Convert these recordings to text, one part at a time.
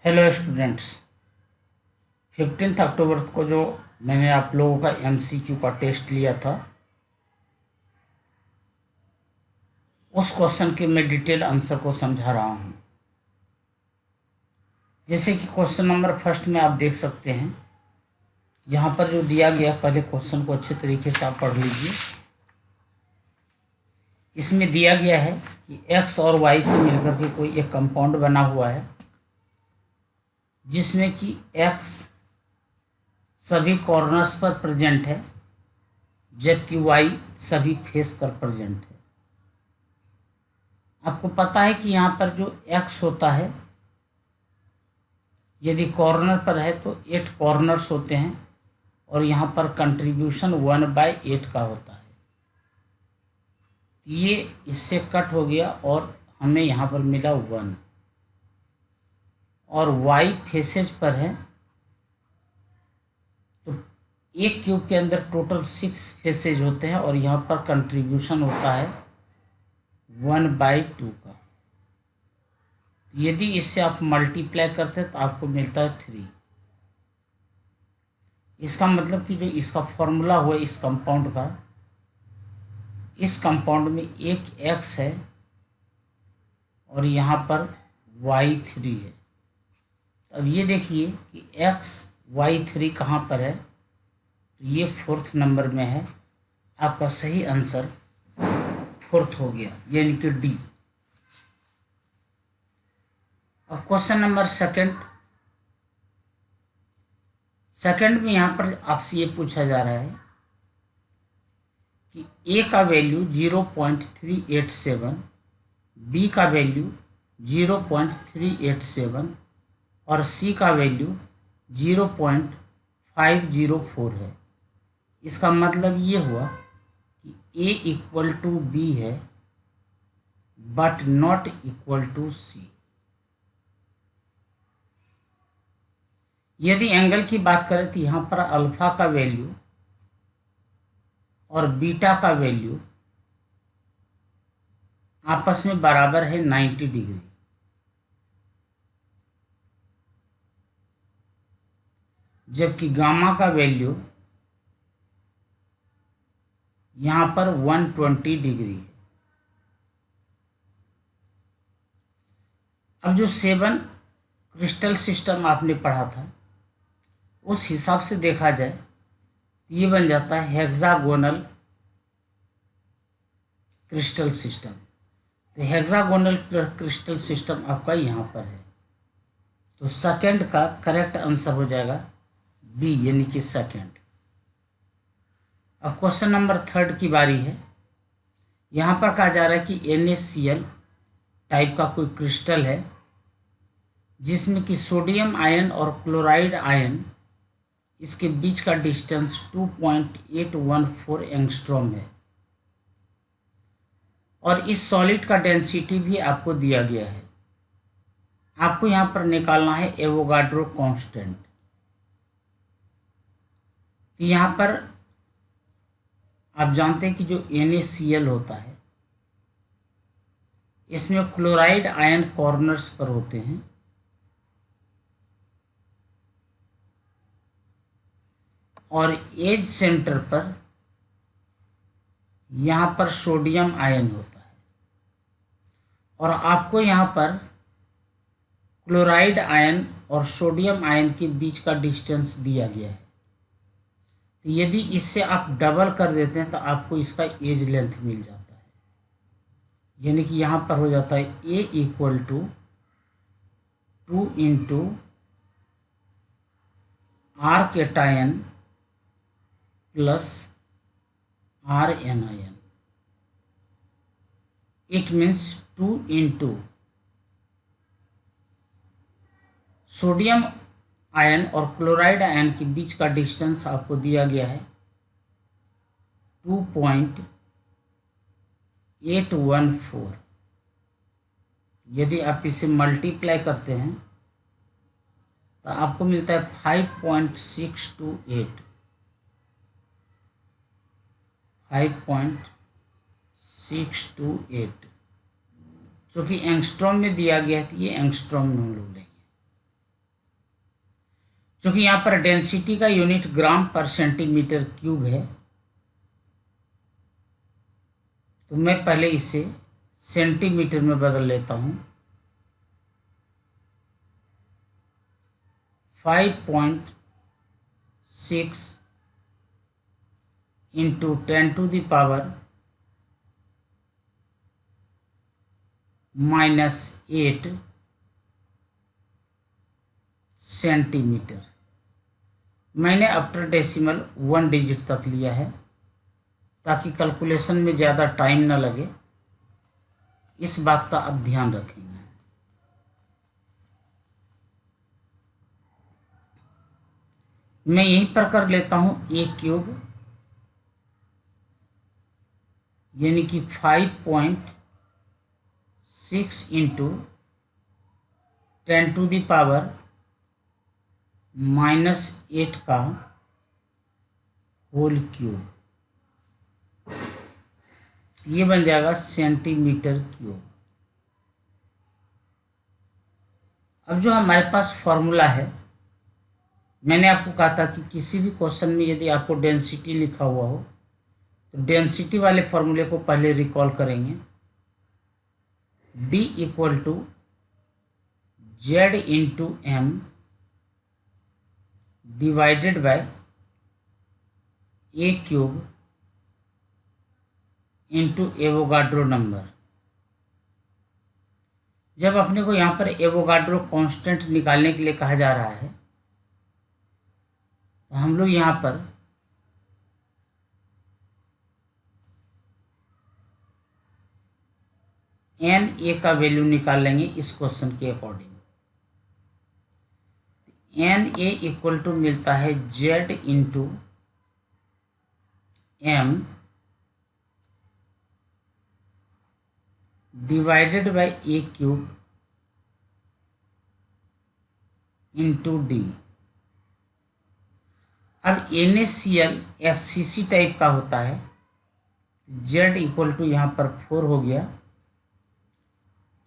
Hello students. 15 अक्टूबर को जो मैंने आप लोगों का एमसीक्यू का टेस्ट लिया था, उस क्वेश्चन के मैं डिटेल आंसर को समझा रहा हूँ। जैसे कि क्वेश्चन नंबर फर्स्ट में आप देख सकते हैं, यहाँ पर जो दिया गया, पहले क्वेश्चन को अच्छे तरीके से आप पढ़ लीजिए। इसमें दिया गया है कि एक्स और वाई से मिलकर के कोई एक कंपाउंड बना हुआ है, जिसमें कि एक्स सभी कॉर्नर्स पर प्रेजेंट है, जबकि वाई सभी फेस पर प्रेजेंट है। आपको पता है कि यहाँ पर जो एक्स होता है, यदि कॉर्नर पर है तो 8 कॉर्नर्स होते हैं, और यहाँ पर कंट्रीब्यूशन 1/8 का होता है। ये इससे कट हो गया और हमें यहाँ पर मिला 1। और वाई फेसेज पर है, तो एक क्यूब के अंदर टोटल 6 फेसेज होते हैं, और यहाँ पर कंट्रीब्यूशन होता है 1/2 का। यदि इससे आप मल्टीप्लाई करते हैं तो आपको मिलता है 3। इसका मतलब कि जो इसका फॉर्मूला हुआ इस कंपाउंड का, इस कंपाउंड में एक x है और यहाँ पर y3 है। अब ये देखिए कि x y3 कहाँ पर है, तो ये 4th नंबर में है। आपका सही आंसर 4th हो गया, यानी कि डी। अब क्वेश्चन नंबर सेकंड में यहाँ पर आपसे ये पूछा जा रहा है कि ए का वैल्यू 0.387, बी का वैल्यू 0.387 और सी का वैल्यू 0.504 है। इसका मतलब ये हुआ कि ए इक्वल टू बी है बट नॉट इक्वल टू सी। यदि एंगल की बात करें तो यहाँ पर अल्फा का वैल्यू और बीटा का वैल्यू आपस में बराबर है 90 डिग्री, जबकि गामा का वैल्यू यहाँ पर 120 डिग्री है। अब जो 7 क्रिस्टल सिस्टम आपने पढ़ा था, उस हिसाब से देखा जाए तो ये बन जाता है हेक्सागोनल क्रिस्टल सिस्टम। तो हेक्सागोनल क्रिस्टल सिस्टम आपका यहाँ पर है, तो सेकंड का करेक्ट आंसर हो जाएगा बी, यानी कि सेकंड। अब क्वेश्चन नंबर थर्ड की बारी है। यहाँ पर कहा जा रहा है कि NaCl टाइप का कोई क्रिस्टल है, जिसमें कि सोडियम आयन और क्लोराइड आयन, इसके बीच का डिस्टेंस 2.814 एंगस्ट्रॉम है, और इस सॉलिड का डेंसिटी भी आपको दिया गया है। आपको यहाँ पर निकालना है एवोगाड्रो कांस्टेंट। तो यहाँ पर आप जानते हैं कि जो NaCl होता है, इसमें क्लोराइड आयन कॉर्नर्स पर होते हैं, और एज सेंटर पर यहाँ पर सोडियम आयन होता है, और आपको यहाँ पर क्लोराइड आयन और सोडियम आयन के बीच का डिस्टेंस दिया गया है। तो यदि इससे आप डबल कर देते हैं तो आपको इसका एज लेंथ मिल जाता है, यानी कि यहाँ पर हो जाता है A equal to 2 into R cation plus R anion. It means 2 into sodium ion और क्लोराइड आयन के बीच का डिस्टेंस आपको दिया गया है 2.814। यदि आप इसे मल्टीप्लाई करते हैं तो आपको मिलता है 5.628। जो कि एंगस्ट्रॉम में दिया गया है, तो ये एंगस्ट्रॉम में हम लोग लेंगे। चूँकि यहाँ पर डेंसिटी का यूनिट ग्राम पर सेंटीमीटर क्यूब है, तो मैं पहले इसे सेंटीमीटर में बदल लेता हूँ। 5.6 इंटू 10⁻⁻8 सेंटीमीटर। मैंने आफ्टर डेसिमल 1 डिजिट तक लिया है ताकि कैलकुलेशन में ज़्यादा टाइम ना लगे। इस बात का आप ध्यान रखेंगे। मैं यहीं पर कर लेता हूँ a क्यूब, यानी कि 5.6 इंटू 10⁻⁻8 का होल क्यूब, ये बन जाएगा सेंटीमीटर क्यूब। अब जो हमारे पास फॉर्मूला है, मैंने आपको कहा था कि किसी भी क्वेश्चन में यदि आपको डेंसिटी लिखा हुआ हो तो डेंसिटी वाले फॉर्मूले को पहले रिकॉल करेंगे। D equal to Z into M divided by A cube into Avogadro number. जब अपने को यहाँ पर एवोगाड्रो कांस्टेंट निकालने के लिए कहा जा रहा है, तो हम लोग यहाँ पर Na का वैल्यू निकाल लेंगे इस क्वेश्चन के अकॉर्डिंग। Na इक्वल टू मिलता है Z into M divided by A cube into D। अब NaCl FCC टाइप का होता है। Z इक्वल टू यहाँ पर 4 हो गया।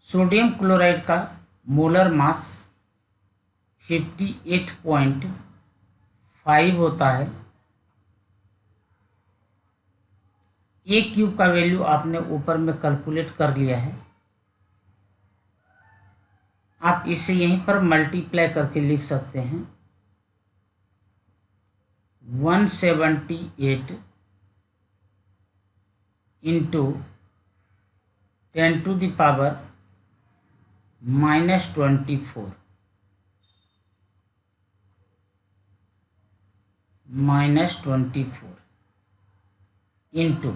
सोडियम क्लोराइड का मोलर मास 58.5 होता है। A क्यूब का वैल्यू आपने ऊपर में कैलकुलेट कर लिया है। आप इसे यहीं पर मल्टीप्लाई करके लिख सकते हैं। 178 इंटू 10⁻⁻24 इंटू,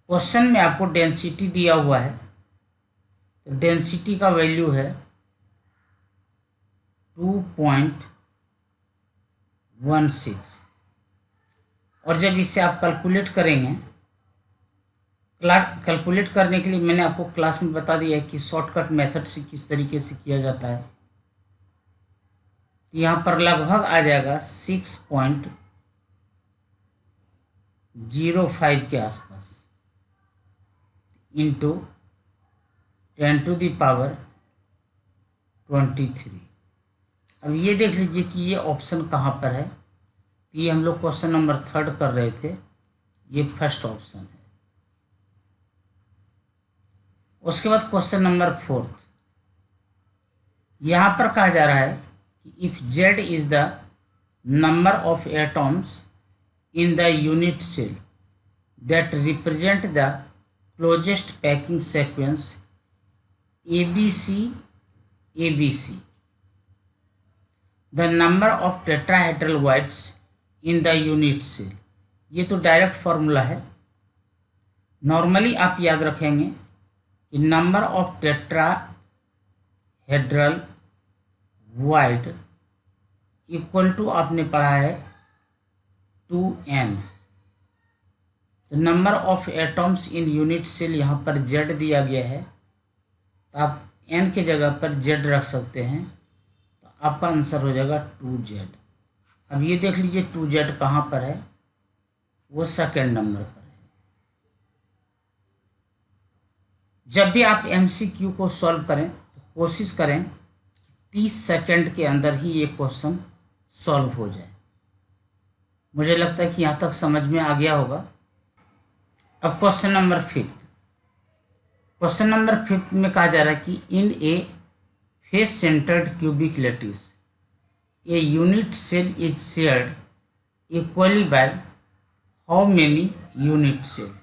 क्वेश्चन में आपको डेंसिटी दिया हुआ है, तो डेंसिटी का वैल्यू है 2.16। और जब इसे आप कैलकुलेट करेंगे, कैलकुलेट करने के लिए मैंने आपको क्लास में बता दिया है कि शॉर्टकट मेथड से किस तरीके से किया जाता है। यहाँ पर लगभग आ जाएगा 6.05 के आसपास इंटू 10⁻23। अब ये देख लीजिए कि ये ऑप्शन कहाँ पर है। ये हम लोग क्वेश्चन नंबर 3 कर रहे थे, ये फर्स्ट ऑप्शन है। उसके बाद क्वेश्चन नंबर 4, यहाँ पर कहा जा रहा है कि if Z is the number of atoms in the unit cell that represent the closest packing sequence ABC, the number of tetrahedral voids in the unit cell. ये तो डायरेक्ट फॉर्मूला है। नॉर्मली आप याद रखेंगे कि number of tetrahedral void equal to आपने पढ़ा है 2n। तो number of atoms in unit cell यहाँ पर Z दिया गया है, तो आप n के जगह पर Z रख सकते हैं, तो आपका आंसर हो जाएगा 2Z। अब ये देख लीजिए 2Z कहाँ पर है, वो सेकेंड नंबर पर है। जब भी आप MCQ को सॉल्व करें तो कोशिश करें 30 सेकंड के अंदर ही ये क्वेश्चन सॉल्व हो जाए। मुझे लगता है कि यहाँ तक समझ में आ गया होगा। अब क्वेश्चन नंबर 5। क्वेश्चन नंबर 5 में कहा जा रहा है कि in a face centered cubic lattice a unit cell is shared equally by how many unit cell.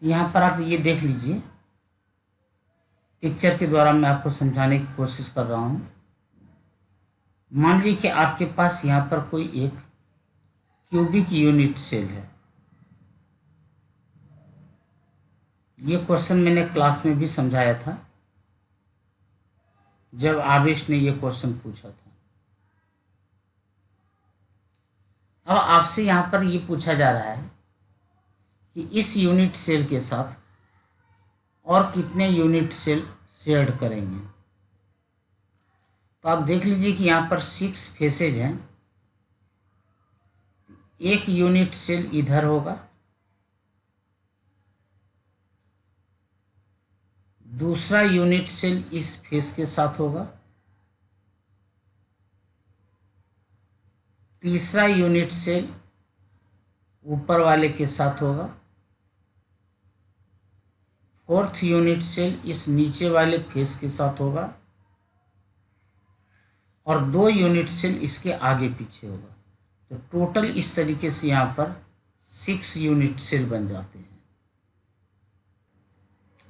यहाँ पर आप ये देख लीजिए, पिक्चर के द्वारा मैं आपको समझाने की कोशिश कर रहा हूँ। मान लीजिए कि आपके पास यहाँ पर कोई एक क्यूबिक यूनिट सेल है। ये क्वेश्चन मैंने क्लास में भी समझाया था जब आवेश ने ये क्वेश्चन पूछा था। अब आपसे यहाँ पर ये पूछा जा रहा है कि इस यूनिट सेल के साथ और कितने यूनिट सेल शेयर करेंगे। तो आप देख लीजिए कि यहाँ पर 6 फेसेज हैं। एक यूनिट सेल इधर होगा, दूसरा यूनिट सेल इस फेस के साथ होगा, तीसरा यूनिट सेल ऊपर वाले के साथ होगा, फोर्थ यूनिट सेल इस नीचे वाले फेस के साथ होगा और 2 यूनिट सेल इसके आगे पीछे होगा। तो टोटल इस तरीके से यहाँ पर 6 यूनिट सेल बन जाते हैं।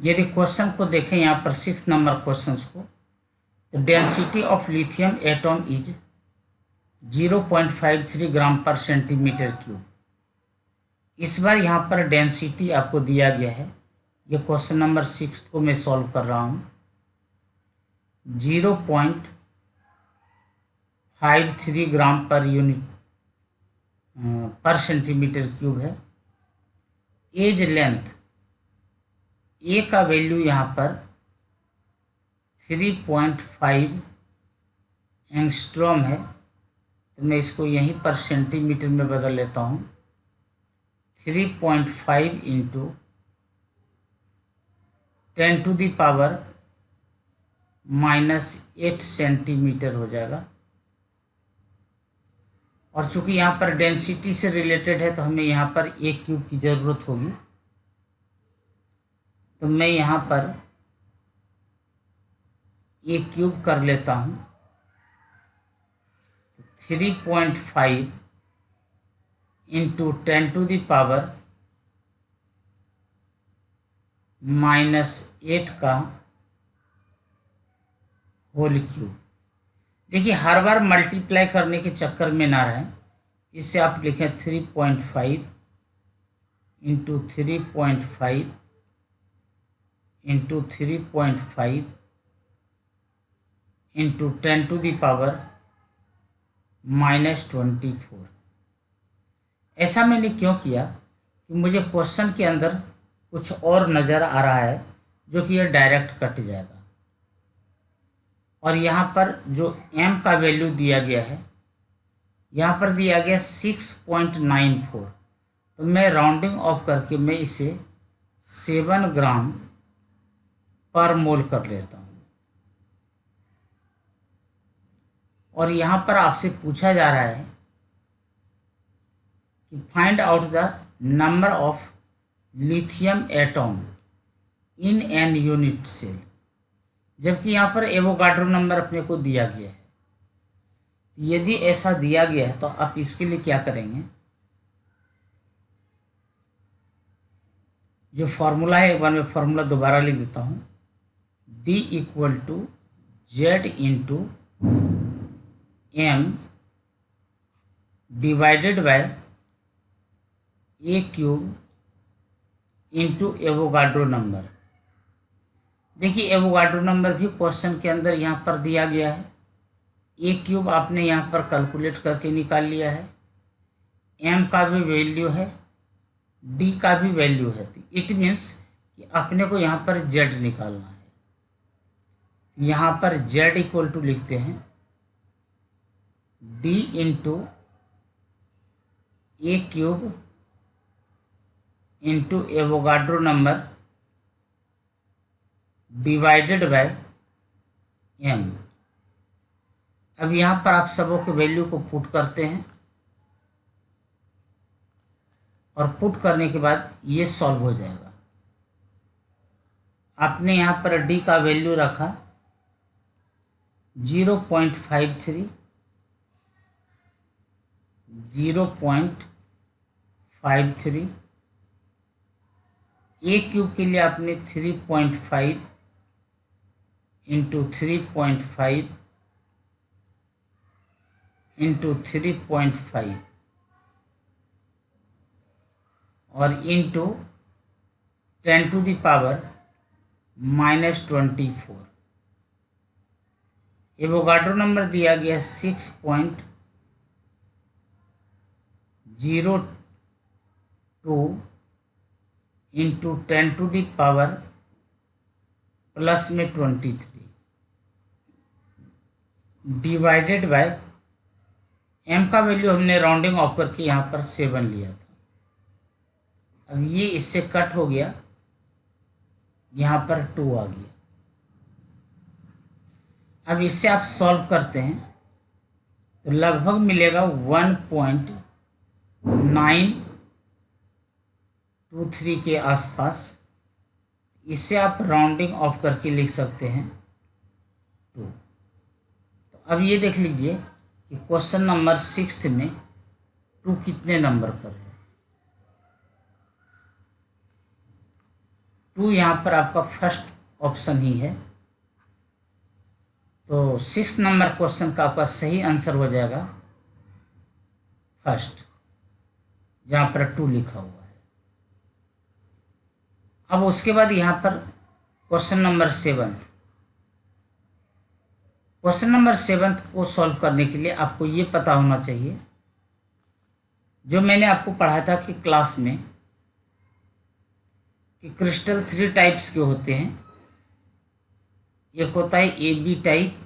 यदि क्वेश्चन को देखें यहाँ पर 6 नंबर क्वेश्चन को, तो density of lithium atom is 0.53 ग्राम पर सेंटीमीटर क्यूब। इस बार यहाँ पर डेंसिटी आपको दिया गया है। ये क्वेश्चन नंबर 6 को मैं सॉल्व कर रहा हूँ। 0.53 ग्राम पर यूनिट पर सेंटीमीटर क्यूब है। एज लेंथ ए का वैल्यू यहाँ पर 3.5 एंगस्ट्रॉम है। तो मैं इसको यहीं पर सेंटीमीटर में बदल लेता हूँ। 3.5 इंटू 10⁻⁻8 सेंटीमीटर हो जाएगा। और चूंकि यहाँ पर डेंसिटी से रिलेटेड है तो हमें यहाँ पर ए क्यूब की ज़रूरत होगी। तो मैं यहाँ पर ए क्यूब कर लेता हूँ। 3.5 इंटू 10⁻⁻8 का होल क्यूब। देखिए, हर बार मल्टीप्लाई करने के चक्कर में ना रहें, इससे आप लिखें 3.5 इंटू 3.5 इंटू 3.5 इंटू 10⁻⁻24। ऐसा मैंने क्यों किया कि मुझे क्वेश्चन के अंदर कुछ और नज़र आ रहा है जो कि यह डायरेक्ट कट जाएगा। और यहाँ पर जो m का वैल्यू दिया गया है, यहाँ पर दिया गया 6.94। तो मैं राउंडिंग ऑफ करके मैं इसे 7 ग्राम पर मोल कर लेता हूँ। और यहाँ पर आपसे पूछा जा रहा है कि find out the number of lithium atom in an unit cell, जबकि यहाँ पर एवोगाड्रो नंबर अपने को दिया गया है। यदि ऐसा दिया गया है तो आप इसके लिए क्या करेंगे, जो फॉर्मूला है एक बार मैं फॉर्मूला दोबारा लिख देता हूँ। D = Z into M divided bye ए क्यूब इंटू एवोगाड्रो नंबर। देखिए, एवोगाड्रो नंबर भी क्वेश्चन के अंदर यहाँ पर दिया गया है। ए क्यूब आपने यहाँ पर कैलकुलेट करके निकाल लिया है। M का भी वैल्यू है, D का भी वैल्यू है। इट मीन्स कि अपने को यहाँ पर Z निकालना है। यहाँ पर Z = लिखते हैं D into A cube into Avogadro number divided by M। अब यहाँ पर आप सबों के वैल्यू को पुट करते हैं और पुट करने के बाद ये सॉल्व हो जाएगा। आपने यहाँ पर डी का वैल्यू रखा 0.53, 0.53, ए क्यूब के लिए आपने 3.5 इंटू 3.5 इंटू 3.5 और इंटू 10⁻⁻²4। एवोगाड्रो नंबर दिया गया 6.02 इंटू 10⁻+23 डिवाइडेड बाय m का वैल्यू हमने राउंडिंग ऑफ करके यहाँ पर 7 लिया था। अब ये इससे कट हो गया, यहाँ पर 2 आ गया। अब इससे आप सॉल्व करते हैं तो लगभग मिलेगा 1.923 के आसपास। इसे आप राउंडिंग ऑफ करके लिख सकते हैं 2। तो अब ये देख लीजिए कि क्वेश्चन नंबर 6 में 2 कितने नंबर पर है। 2 यहाँ पर आपका फर्स्ट ऑप्शन ही है, तो 6 नंबर क्वेश्चन का आपका सही आंसर हो जाएगा फर्स्ट, जहाँ पर 2 लिखा हुआ है। अब उसके बाद यहाँ पर क्वेश्चन नंबर 7, क्वेश्चन नंबर 7 को सॉल्व करने के लिए आपको ये पता होना चाहिए, जो मैंने आपको पढ़ाया था कि क्लास में, कि क्रिस्टल 3 टाइप्स के होते हैं। एक होता है ए बी टाइप,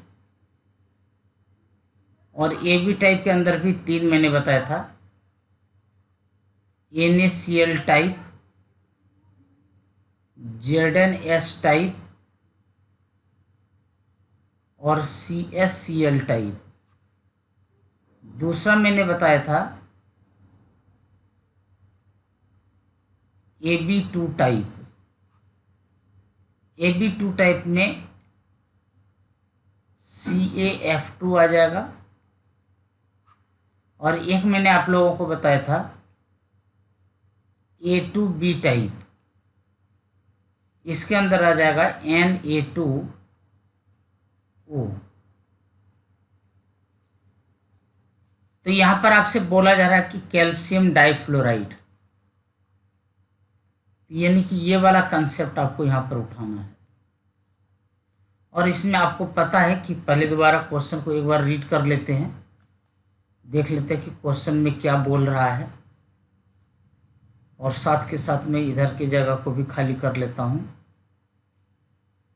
और ए बी टाइप के अंदर भी 3 मैंने बताया था, NaCl टाइप, ZnS टाइप और CsCl टाइप। दूसरा मैंने बताया था AB2 टाइप। AB2 टाइप में CaF2 आ जाएगा, और एक मैंने आप लोगों को बताया था A2B टाइप, इसके अंदर आ जाएगा Na2O। तो यहाँ पर आपसे बोला जा रहा है कि कैल्शियम डाइफ्लोराइड, यानी कि ये वाला कंसेप्ट आपको यहाँ पर उठाना है। और इसमें आपको पता है कि पहले दोबारा क्वेश्चन को एक बार रीड कर लेते हैं, देख लेते हैं कि क्वेश्चन में क्या बोल रहा है, और साथ के साथ में इधर की जगह को भी खाली कर लेता हूँ,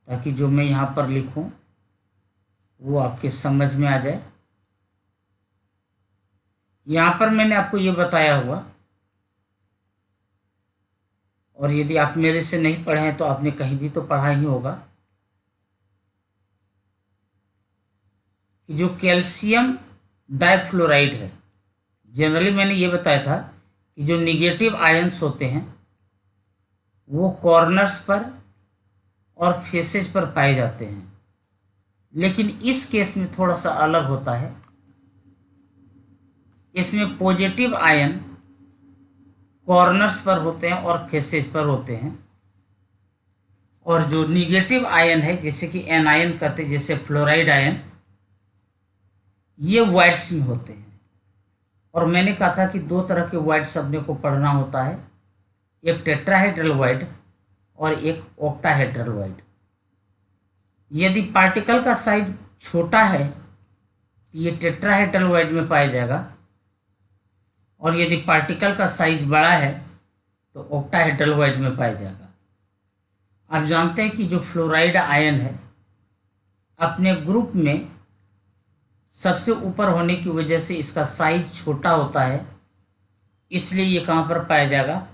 ताकि जो मैं यहाँ पर लिखूँ वो आपके समझ में आ जाए। यहाँ पर मैंने आपको ये बताया हुआ, और यदि आप मेरे से नहीं पढ़े हैं तो आपने कहीं भी तो पढ़ा ही होगा, कि जो कैल्शियम डाइफ्लोराइड है, जनरली मैंने ये बताया था कि जो निगेटिव आयंस होते हैं वो कॉर्नर्स पर और फेसेस पर पाए जाते हैं, लेकिन इस केस में थोड़ा सा अलग होता है। इसमें पॉजिटिव आयन कॉर्नर्स पर होते हैं और फेसेस पर होते हैं, और जो निगेटिव आयन है, जैसे कि एनायन कहते हैं, जैसे फ्लोराइड आयन, ये वाइट्स में होते हैं। और मैंने कहा था कि 2 तरह के वाइट्स अपने को पढ़ना होता है, एक टेट्राहेड्रल वाइट और एक ऑक्टाहेड्रल वाइट। यदि पार्टिकल का साइज छोटा है तो ये टेट्राहेड्रल वाइट में पाया जाएगा, और यदि पार्टिकल का साइज बड़ा है तो ऑक्टाहेड्रल वाइट में पाया जाएगा। आप जानते हैं कि जो फ्लोराइड आयन है अपने ग्रुप में सबसे ऊपर होने की वजह से इसका साइज छोटा होता है, इसलिए ये कहाँ पर पाया जाएगा,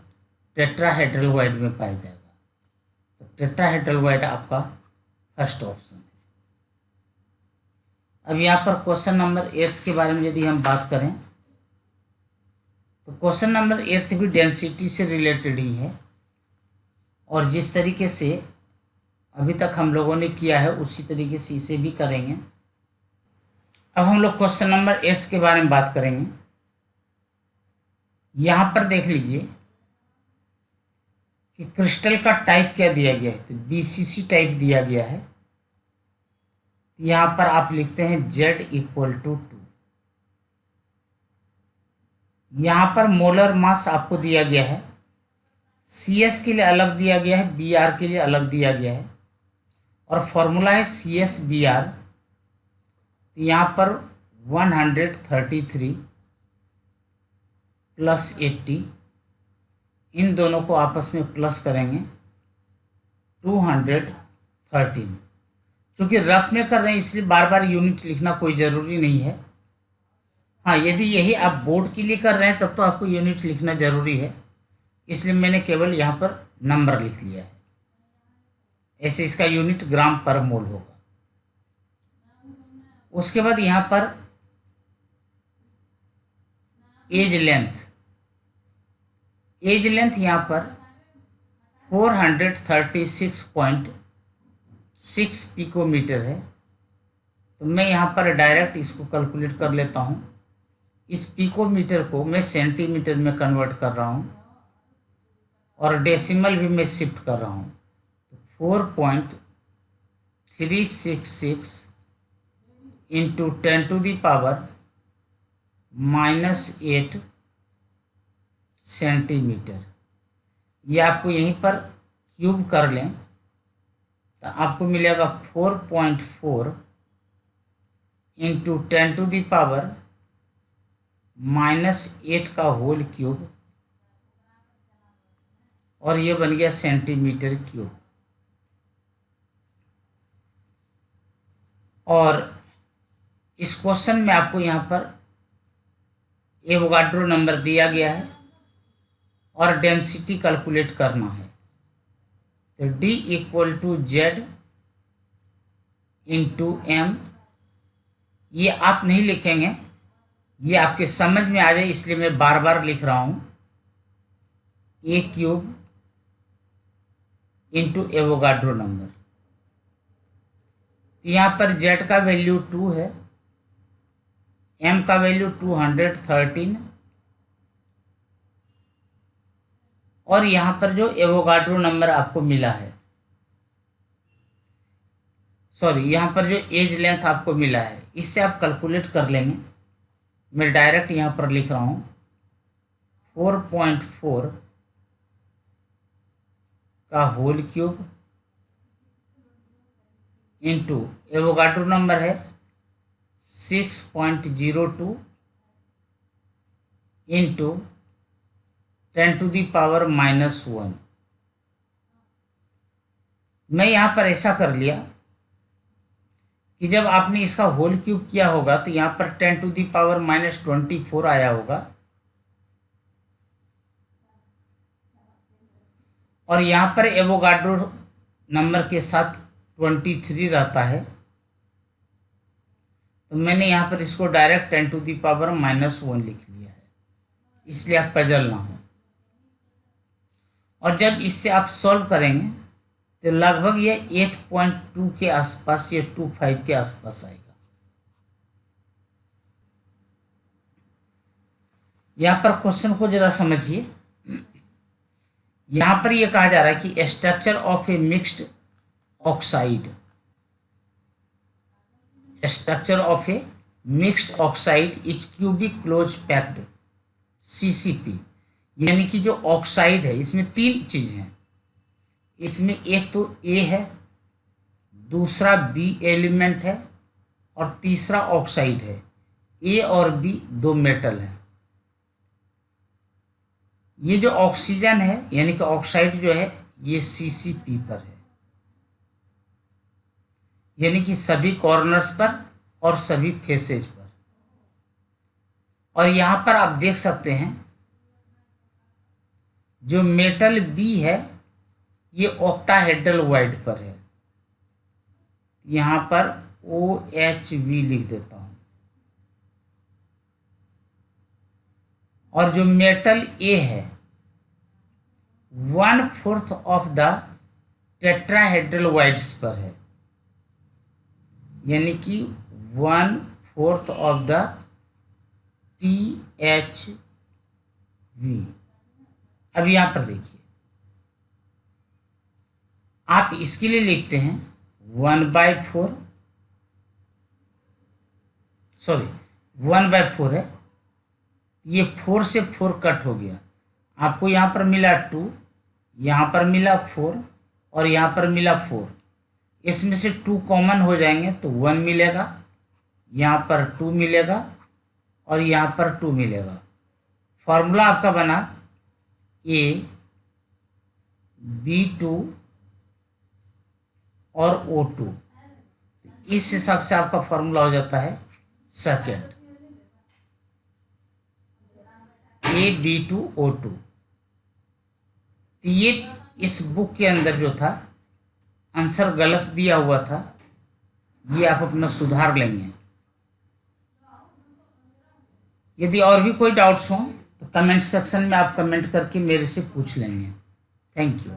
टेट्राहेड्रल वाइट में पाया जाएगा। तो टेट्राहेड्रल वाइट आपका फर्स्ट ऑप्शन है। अब यहाँ पर क्वेश्चन नंबर 8 के बारे में यदि हम बात करें तो क्वेश्चन नंबर 8 भी डेंसिटी से रिलेटेड ही है, और जिस तरीके से अभी तक हम लोगों ने किया है उसी तरीके से इसे भी करेंगे। अब हम लोग क्वेश्चन नंबर 8 के बारे में बात करेंगे। यहाँ पर देख लीजिए कि क्रिस्टल का टाइप क्या दिया गया है, तो बीसीसी टाइप दिया गया है। यहाँ पर आप लिखते हैं Z = 2। यहाँ पर मोलर मास आपको दिया गया है, CS के लिए अलग दिया गया है, BR के लिए अलग दिया गया है, और फॉर्मूला है CSBR। यहाँ पर 133 + 80, इन दोनों को आपस में प्लस करेंगे 213। क्योंकि रफ में कर रहे हैं इसलिए बार बार यूनिट लिखना कोई ज़रूरी नहीं है। हाँ, यदि यही आप बोर्ड के लिए कर रहे हैं तब तो आपको यूनिट लिखना ज़रूरी है, इसलिए मैंने केवल यहाँ पर नंबर लिख लिया है। ऐसे इसका यूनिट ग्राम पर मोल होगा। उसके बाद यहाँ पर एज लेंथ यहाँ पर 436.6 पिकोमीटर है। तो मैं यहाँ पर डायरेक्ट इसको कैलकुलेट कर लेता हूँ। इस पिकोमीटर को मैं सेंटीमीटर में कन्वर्ट कर रहा हूँ और डेसिमल भी मैं शिफ्ट कर रहा हूँ। 4.366 × 10⁻⁻8 सेंटीमीटर। ये आपको यहीं पर क्यूब कर लें तो आपको मिलेगा 4.4 × 10⁻⁻8 का होल क्यूब, और ये बन गया सेंटीमीटर क्यूब। और इस क्वेश्चन में आपको यहाँ पर एवोगाड्रो नंबर दिया गया है और डेंसिटी कैलकुलेट करना है। तो D = Z × M, ये आप नहीं लिखेंगे, ये आपके समझ में आ जाए इसलिए मैं बार बार लिख रहा हूँ। A³ × Avogadro number. यहाँ पर Z का वैल्यू 2 है, M का वैल्यू 213, और यहाँ पर जो एवोगाड्रो नंबर आपको मिला है, यहाँ पर जो एज लेंथ आपको मिला है, इससे आप कैलकुलेट कर लेंगे। मैं डायरेक्ट यहाँ पर लिख रहा हूँ 4.4 का whole cube into Avogadro number है 6.02 इंटू 10⁻⁻1। मैं यहाँ पर ऐसा कर लिया कि जब आपने इसका होल क्यूब किया होगा तो यहाँ पर 10⁻⁻24 आया होगा, और यहाँ पर एवोगाड्रो नंबर के साथ 23 रहता है। तो मैंने यहाँ पर इसको डायरेक्ट 10⁻⁻1 लिख लिया है, इसलिए आप पजल ना हो। और जब इससे आप सॉल्व करेंगे तो लगभग ये 8.2 के आसपास, ये 25 के आसपास आएगा। यहाँ पर क्वेश्चन को जरा समझिए। यहाँ पर ये कहा जा रहा है कि structure of A mixed oxide, structure of A mixed oxide is cubic close packed CCP। यानी कि जो ऑक्साइड है इसमें 3 चीज़ हैं। इसमें एक तो A है, दूसरा B एलिमेंट है, और तीसरा ऑक्साइड है। A और B 2 मेटल हैं। ये जो ऑक्सीजन है यानी कि ऑक्साइड जो है ये CCP पर है, यानी कि सभी कॉर्नर्स पर और सभी फेसेज पर। और यहाँ पर आप देख सकते हैं जो मेटल B है ये ऑक्टाहेड्रल वाइड पर है। यहाँ पर OHV लिख देता हूँ। और जो मेटल ए है 1/4 ऑफ द टेट्राहेड्रल वाइड्स पर है, यानी कि 1/4 ऑफ द THV। अब यहां पर देखिए, आप इसके लिए लिखते हैं 1/4, सॉरी 1/4 है, ये 4 से 4 कट हो गया, आपको यहाँ पर मिला 2, यहाँ पर मिला 4 और यहाँ पर मिला 4, इसमें से 2 कॉमन हो जाएंगे तो 1 मिलेगा, यहाँ पर 2 मिलेगा और यहाँ पर 2 मिलेगा। फॉर्मूला आपका बना AB2 और O2, इस हिसाब से आपका फॉर्मूला हो जाता है सेकेंड, AB2O2। ये इस बुक के अंदर जो था आंसर गलत दिया हुआ था, ये आप अपना सुधार लेंगे। यदि और भी कोई डाउट्स हों तो कमेंट सेक्शन में आप कमेंट करके मेरे से पूछ लेंगे। Thank you.